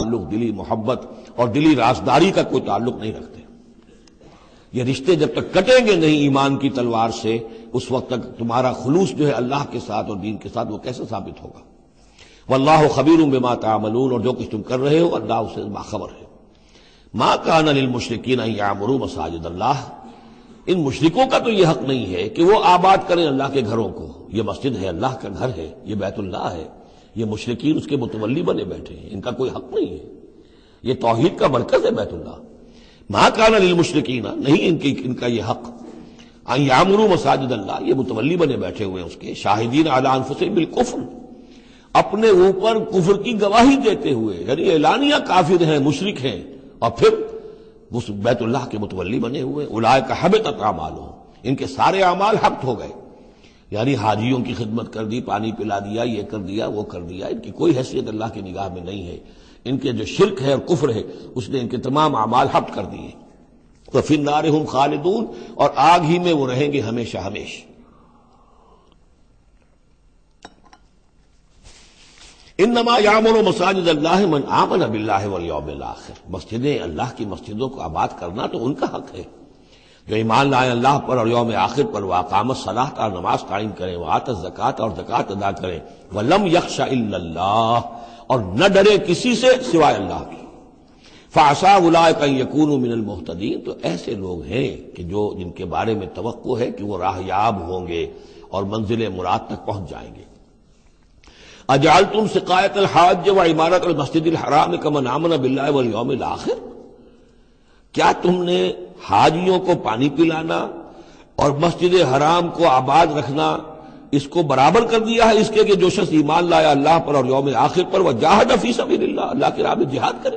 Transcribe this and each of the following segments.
تعلق دلی محبت اور دلی رازداری کا کوئی تعلق نہیں رکھتے۔ یہ رشتے جب تک کٹیں گے نہیں ایمان کی تلوار سے، اس وقت تک تمہارا خلوص جو ہے اللہ کے ساتھ اور دین کے ساتھ وہ کیسے ثابت ہوگا؟ واللہ خبیر بما تعملون، اور جو کچھ تم کر رہے ہو اللہ اسے باخبر ہے۔ ما کان للمشرکین ان یعمروا مساجد اللہ، ان مشرکوں کا تو یہ حق نہیں ہے کہ وہ آباد کریں اللہ کے گھروں کو۔ یہ مسجد ہے، اللہ کا گھر ہے، یہ بیت اللہ ہے، یہ مشرکین اس کے متولی بنے بیٹھے ہیں، ان کا کوئی حق نہیں ہے۔ یہ توحید کا مرکز ہے بیت اللہ۔ ما کان للمشرکین، نہیں ان کا یہ حق، ان یعمروا مساجد اللہ، یہ متولی بنے بیٹھے ہوئے ہیں اس کے، شاہدین علی انفسہم بالکفر، اپنے اوپر کفر کی گواہی دیتے ہوئے، یعنی اعلانیہ کافر ہیں، مشرک ہیں، اور پھر اس بیت اللہ کے متولی بنے ہوئے۔ اولئک حبطت اعمالہم، ان کے سارے اعمال حبط ہو گئے، یعنی حاجیوں کی خدمت کر دی، پانی پلا دیا، یہ کر دیا، وہ کر دیا، ان کی کوئی حیثیت اللہ کی نگاہ میں نہیں ہے۔ ان کے جو شرک ہے اور کفر ہے اس نے ان کے تمام اعمال حبط کر دیے۔ وفی النار ہم خالدون، اور آگ ہی میں وہ رہیں گے ہمیشہ ہمیشہ۔ انما یعمر مساجد اللہ من آمن باللہ والیوم الآخر، مسجدیں اللہ کی مسجدوں کو آباد کرنا تو ان کا حق ہے جو ایمان لائیں اللہ پر اور یوم آخر پر، واقام الصلاۃ، اور نماز قائم کریں، وآت الزکوٰۃ، اور زکوٰۃ ادا کریں، ولم یخش الا اللہ، اور نہ ڈرے کسی سے سوائے اللہ کی۔ فعسیٰ اولئک ان یکونوا من المہتدین، تو ایسے لوگ ہیں کہ جن کے بارے میں توقع ہے کہ وہ راہ یاب ہوں گے اور منزل مراد تک پہنچ جائیں گے۔ اجعلتم سقایۃ الحاج وعمارۃ المسجد الحرام کمن آمن باللہ والیوم الآخر، کیا تم نے حاجیوں کو پانی پلانا اور مسجد حرام کو آباد رکھنا اس کو برابر کر دیا ہے اس کے کہ جو شخص ایمان لایا اللہ پر اور یوم آخر پر، وجاہد فی سبیل اللہ، اللہ کی راہ میں جہاد کرے؟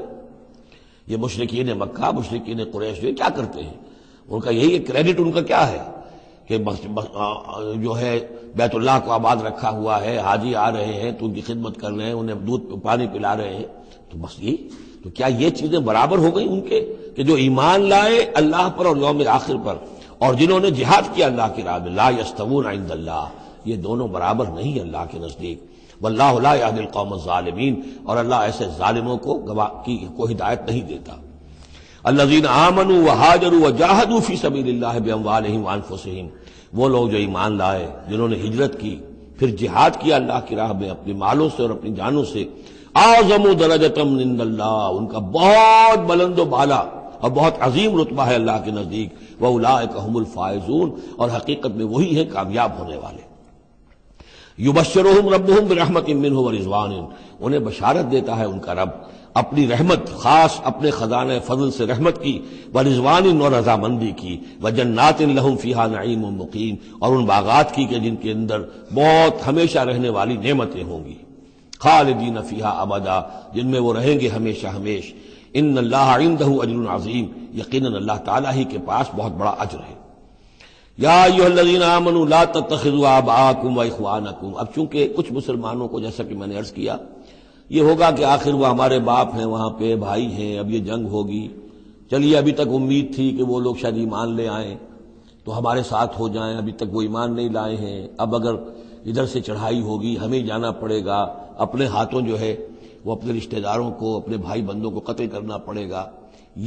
یہ مشرکین مکہ، مشرکین قریش جو کرتے ہیں، ان کا یہی کریڈٹ ان کا کیا ہے کہ جو ہے بیت اللہ کو آباد رکھا ہوا ہے، حاجی آ رہے ہیں تو ان کی خدمت کر رہے ہیں، انہیں دودھ پانی پلا رہے ہیں، تو بس یہ تو کیا یہ چیزیں برابر ہو گئی ان کے کہ جو ایمان لائے اللہ پر اور یوم آخر پر اور جنہوں نے جہاد کیا اللہ کی راہ میں؟ لا یستوون عند اللہ، یہ دونوں برابر نہیں اللہ کے نزدیک۔ واللہ لا یہدی القوم الظالمین، اور اللہ ایسے ظالموں کو ہدایت نہیں دیتا۔ الذین آمنوا وہاجروا وجاہدوا فی سبیل اللہ باموالہم وانفسہم، وہ لوگ جو ایمان لائے، جنہوں نے ہجرت کی، پھر جہاد کیا اللہ کی راہ میں اپنے مالوں سے اور اپنی جانوں سے، اعظم درجۃ من عند اللہ، ان کا بہت بلند و بالا اور بہت عظیم رتبہ ہے اللہ کے نزدیک۔ واولئک هم الفائزون، اور حقیقت میں وہی ہیں کامیاب ہونے والے۔ یبشرہم ربہم برحمت منہ ورضوان، انہیں بشارت دیتا ہے ان کا رب اپنی رحمت، خاص اپنے خزانہ فضل سے رحمت کی، ورضوان، اور رضامندی کی، وجنات لہم فیہا نعیم مقیم، اور ان باغات کی کہ جن کے اندر بہت ہمیشہ رہنے والی نعمتیں ہوں گی، خالدین فیہا ابدا، جن میں وہ رہیں گے ہمیشہ ہمیش۔ ان اللہ عندہ اجر عظیم، یقیناً اللہ تعالیٰ ہی کے پاس بہت بڑا اجر ہے۔ یا ایھا الذین آمنوا لا تتخذوا آباءکم واخوانکم، اب چونکہ کچھ مسلمانوں کو جیسا کہ میں نے عرض کیا یہ ہوگا کہ آخر وہ ہمارے باپ ہیں، وہاں پہ بھائی ہیں، اب یہ جنگ ہوگی، چلیے ابھی تک امید تھی کہ وہ لوگ شاید ایمان لے آئیں تو ہمارے ساتھ ہو جائیں، ابھی تک وہ ایمان نہیں لائے ہیں، اب اگر ادھر سے چڑھائی ہوگی ہمیں جانا پڑے گا، اپنے ہاتھوں جو ہے وہ اپنے رشتہ داروں کو، اپنے بھائی بندوں کو قتل کرنا پڑے گا۔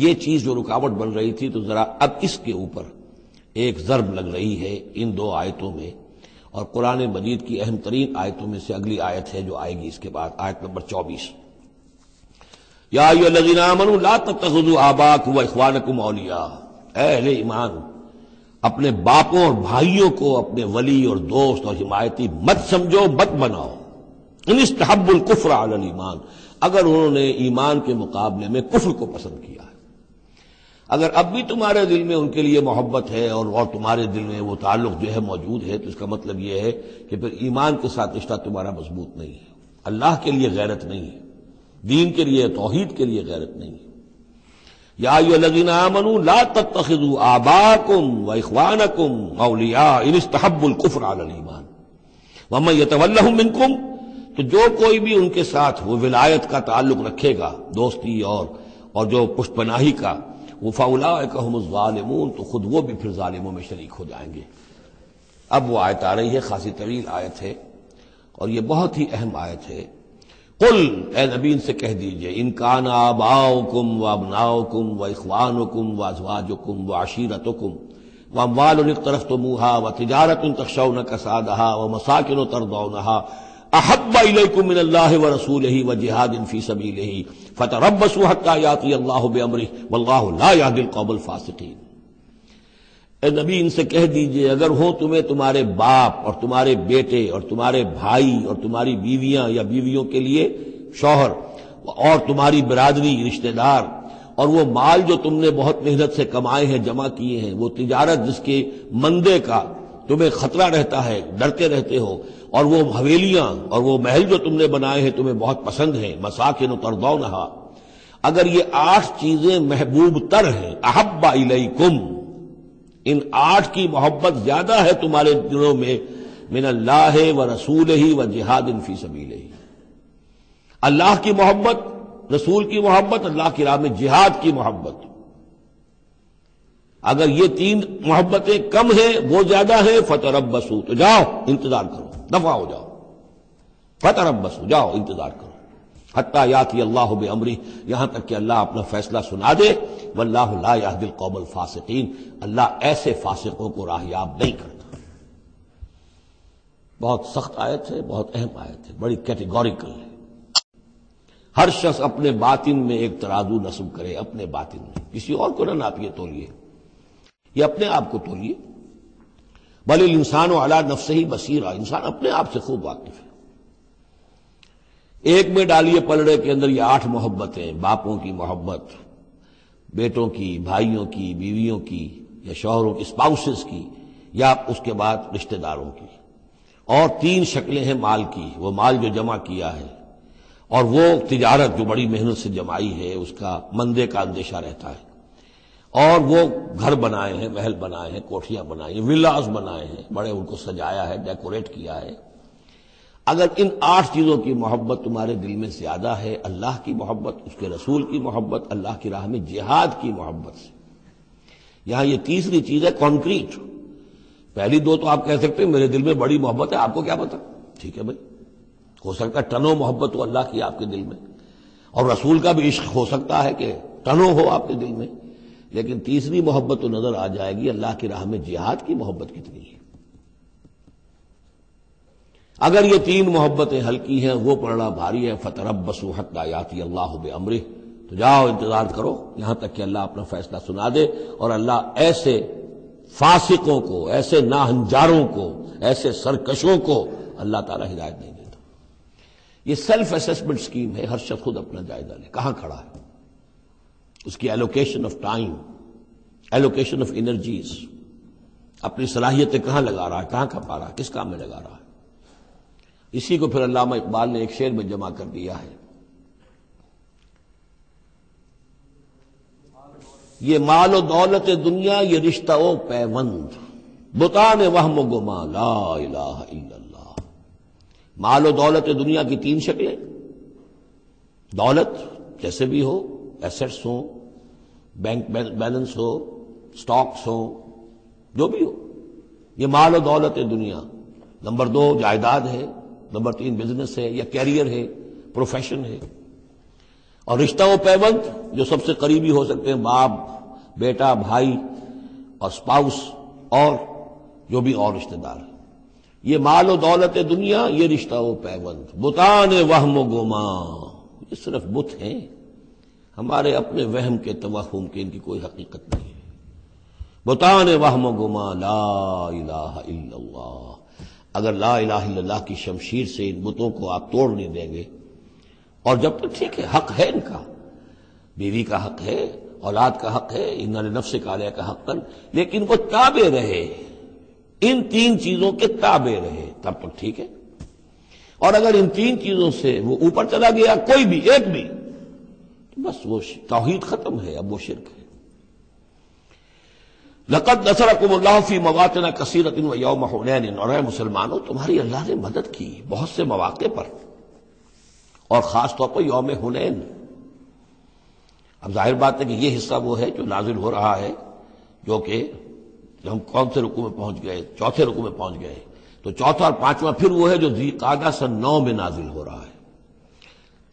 یہ چیز جو رکاوٹ بن رہی تھی، تو ذرا اب اس کے اوپر ایک ضرب لگ رہی ہے ان دو آیتوں میں، اور قرآن مجید کی اہم ترین آیتوں میں سے اگلی آیت ہے جو آئے گی اس کے بعد، آیت نمبر 24۔ یا ایھا الذین آمنوا لا تتخذوا آباءکم واخوانکم اولیاء، اے اہل ایمان اپنے باپوں اور بھائیوں کو اپنے ولی اور دوست اور حمایتی مت سمجھو، مت بناؤ۔ ان استحبوا الکفر علی الایمان، اگر انہوں نے ایمان کے مقابلے میں کفر کو پسند کیا ہے، اگر اب بھی تمہارے دل میں ان کے لیے محبت ہے اور تمہارے دل میں وہ تعلق جو ہے موجود ہے، تو اس کا مطلب یہ ہے کہ پھر ایمان کے ساتھ رشتہ تمہارا مضبوط نہیں ہے، اللہ کے لیے غیرت نہیں ہے، دین کے لیے، توحید کے لیے غیرت نہیں ہے۔ یا ایھا الذین آمنوا لا تتخذوا آباءکم واخوانکم اولیاء ان استحبوا الکفر علی الایمان ومن یتولہم منکم، تو جو کوئی بھی ان کے ساتھ وہ ولایت کا تعلق رکھے گا، دوستی اور جو پشت پناہی کا، وہ فاولئک ھم الظالمون، تو خود وہ بھی پھر ظالموں میں شریک ہو جائیں گے۔ اب وہ آیت آ رہی ہے، خاصی طویل آیت ہے اور یہ بہت ہی اہم آیت ہے۔ قل اے نبی ان سے کہہ دیجئے ان کان آباؤکم وابناؤکم واخوانکم وازواجکم وعشیرتکم واموال اقترفتموها وتجارۃ تخشون کسادها ومساکن ترضونها احب الیکم من اللہ ورسولہ وجہاد فی سبیلہ فتربصوا حتی یاتی اللہ بامرہ واللہ لا یہدی القوم الفاسقین۔ اے نبی ان سے کہہ دیجئے اگر ہوں تمہیں تمہارے باپ اور تمہارے بیٹے اور تمہارے بھائی اور تمہاری بیویاں یا بیویوں کے لیے شوہر اور تمہاری برادری رشتہ دار اور وہ مال جو تم نے بہت محنت سے کمائے ہیں جمع کیے ہیں، وہ تجارت جس کے مندے کا تمہیں خطرہ رہتا ہے، ڈرتے رہتے ہو، اور وہ حویلیاں اور وہ محل جو تم نے بنائے ہیں تمہیں بہت پسند ہیں، مساکن ترضونہا، اگر یہ 8 چیزیں محبوب تر ہیں، احب الیکم، ان 8 کی محبت زیادہ ہے تمہارے دلوں میں، من اللہ ورسولہ وجہاد فی سبیلہ، اللہ کی محبت، رسول کی محبت، اللہ کی راہ میں جہاد کی محبت، اگر یہ 3 محبتیں کم ہیں وہ زیادہ ہیں، فتربصوا، تو جاؤ انتظار کرو، دفع ہو جاؤ، فتربصوا، جاؤ انتظار کرو، حتی یاتی اللہ بامرہ، یہاں تک کہ اللہ اپنا فیصلہ سنا دے، واللہ لا یہدی القوم الفاسقین، اللہ ایسے فاسقوں کو راہیاب نہیں کرتا۔ بہت سخت آیت ہے، بہت اہم آیت ہے، بڑی کیٹیگوریکل ہے۔ ہر شخص اپنے باطن میں ایک ترازو نصب کرے، اپنے باطن میں، کسی اور کو نہ ناپیے تولیے، یہ اپنے آپ کو تولیے، بل الانسان علی نفسہ بصیرہ، انسان اپنے آپ سے خوب واقف ہے۔ ایک میں ڈالیے پلڑے کے اندر یہ 8 محبتیں، باپوں کی محبت، بیٹوں کی، بھائیوں کی، بیویوں کی، یا شوہروں کی، اسپاؤسز کی، یا اس کے بعد رشتہ داروں کی، اور 3 شکلیں ہیں مال کی، وہ مال جو جمع کیا ہے، اور وہ تجارت جو بڑی محنت سے جمائی ہے، اس کا مندے کا اندیشہ رہتا ہے، اور وہ گھر بنائے ہیں، محل بنائے ہیں، کوٹھیاں بنائی ہیں، ولاز بنائے ہیں، بڑے ان کو سجایا ہے، ڈیکوریٹ کیا ہے۔ اگر ان 8 چیزوں کی محبت تمہارے دل میں زیادہ ہے، اللہ کی محبت، اس کے رسول کی محبت، اللہ کی راہ میں جہاد کی محبت سے، یہاں یہ تیسری چیز ہے کانکریٹ۔ پہلی 2 تو آپ کہہ سکتے ہیں میرے دل میں بڑی محبت ہے، آپ کو کیا پتا، ٹھیک ہے بھائی، ہو سکتا ہے ٹنوں محبت ہو اللہ کی آپ کے دل میں، اور رسول کا بھی عشق ہو سکتا ہے کہ ٹنوں ہو آپ کے دل میں، لیکن تیسری محبت تو نظر آ جائے گی، اللہ کی راہ میں جہاد کی محبت کتنی ہے۔ اگر یہ 3 محبتیں ہلکی ہیں، وہ پڑنا بھاری ہے، فتربصوا حتی یاتی اللہ بامرہ، تو جاؤ انتظار کرو یہاں تک کہ اللہ اپنا فیصلہ سنا دے، اور اللہ ایسے فاسقوں کو، ایسے ناہنجاروں کو، ایسے سرکشوں کو اللہ تعالی ہدایت نہیں دیتا۔ یہ سیلف اسیسمنٹ سکیم ہے، ہر شخص خود اپنا جائزہ لے، کہاں کھڑا ہے، اس کی allocation of time, allocation of energies, اپنی صلاحیتیں کہاں لگا رہا ہے، کہاں کھپا رہا ہے، کس کام میں لگا رہا ہے۔ اسی کو پھر علامہ اقبال نے ایک شعر میں جمع کر دیا ہے، یہ مال و دولت دنیا، یہ رشتہ و پیوند، بتان وہم و گما لا الہ الا اللہ۔ مال و دولت دنیا کی 3 شکلیں، دولت جیسے بھی ہو، ایسٹس ہوں، بینک بیلنس ہو، سٹاکس ہو، جو بھی ہو، یہ مال و دولت دنیا۔ نمبر 2 جائیداد ہے، نمبر 3 بزنس ہے یا کیریئر ہے، پروفیشن ہے، اور رشتہ و پیوند جو سب سے قریبی ہو سکتے ہیں، باپ، بیٹا، بھائی اور اسپاؤس، اور جو بھی اور رشتہ دار ہیں۔ یہ مال و دولت دنیا، یہ رشتہ و پیوند، بتان وہم و گما، یہ صرف بت ہیں، ہمارے اپنے وہم کے، توہم کے، ان کی کوئی حقیقت نہیں ہے۔ بتان وہم و گما لا الہ الا اللہ۔ اگر لا الہ الا اللہ کی شمشیر سے ان بتوں کو آپ توڑ نہیں دیں گے، اور جب تک ٹھیک ہے، حق ہے ان کا، بیوی کا حق ہے، اولاد کا حق ہے، ان لنفسک علیک حقا، لیکن وہ تابع رہے، ان 3 چیزوں کے تابع رہے، تب تک ٹھیک ہے۔ اور اگر ان 3 چیزوں سے وہ اوپر چلا گیا، کوئی بھی ایک بھی، تو بس وہ توحید ختم ہے، اب وہ شرک ہے۔ لقد نصرکم اللہ فی مواطن کثیرۃ ویوم حنین، اور اے مسلمانوں تمہاری اللہ نے مدد کی بہت سے مواقع پر، اور خاص طور پر یوم حنین۔ اب ظاہر بات ہے کہ یہ حصہ وہ ہے جو نازل ہو رہا ہے، جو کہ ہم کون سے رکوع میں پہنچ گئے، 4تھے رکوع میں پہنچ گئے، تو 4تھا اور 5واں پھر وہ ہے جو ذی قعدہ سن 9 میں نازل ہو رہا ہے۔